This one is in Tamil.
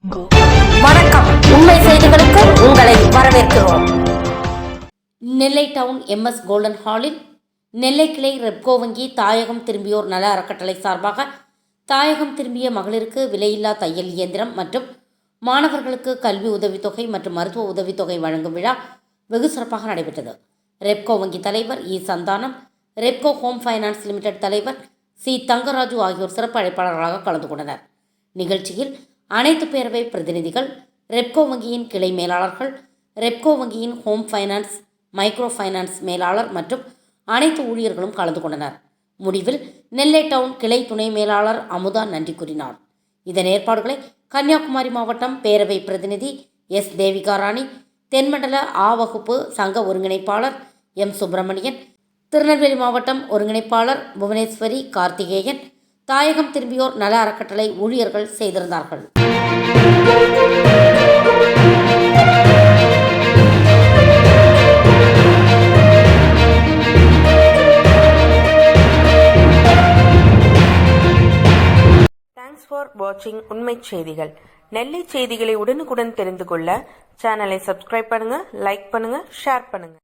வணக்கம். உண்மை செய்திகளுக்கு உங்களை வரவேற்கிறோம். நெல்லை டவுன் MS கோல்டன் ஹாலில் நெல்லை கிளை ரெப்கோ வங்கி தாயகம் திரும்பியோர் நல அறக்கட்டளை சார்பாக தாயகம் திரும்பிய மகளிருக்கு விலையில்லா தையல் இயந்திரம் மற்றும் மாணவர்களுக்கு கல்வி உதவித்தொகை மற்றும் மருத்துவ உதவித்தொகை வழங்கும் விழா வெகு சிறப்பாக நடைபெற்றது. ரெப்கோ வங்கி தலைவர் Santhanam, Repco home finance limited தலைவர் தங்கராஜு ஆகியோர் சிறப்பு அழைப்பாளர்களாக கலந்து கொண்டனர். நிகழ்ச்சியில் அனைத்து பேரவை பிரதிநிதிகள், ரெப்கோ வங்கியின் கிளை மேலாளர்கள், ரெப்கோ வங்கியின் ஹோம் ஃபைனான்ஸ், மைக்ரோ ஃபைனான்ஸ் மேலாளர் மற்றும் அனைத்து ஊழியர்களும் கலந்து கொண்டனர். முடிவில் நெல்லை டவுன் கிளை துணை மேலாளர் அமுதா நன்றி கூறினார். இதன் ஏற்பாடுகளை கன்னியாகுமரி மாவட்டம் பேரவை பிரதிநிதி தேவிகா ராணி, தென்மண்டல வகுப்பு சங்க ஒருங்கிணைப்பாளர் சுப்பிரமணியன், திருநெல்வேலி மாவட்டம் ஒருங்கிணைப்பாளர் புவனேஸ்வரி கார்த்திகேயன், தாயகம் திரும்பியோர் நல அறக்கட்டளை ஊழியர்கள் செய்திருந்தார்கள். தேங்க்ஸ் ஃபார் வாட்சிங் உண்மை செய்திகள். நெல்லை செய்திகளை உடனுக்குடன் தெரிந்து கொள்ள சேனலை சப்ஸ்கிரைப் பண்ணுங்க, லைக் பண்ணுங்க, ஷேர் பண்ணுங்க.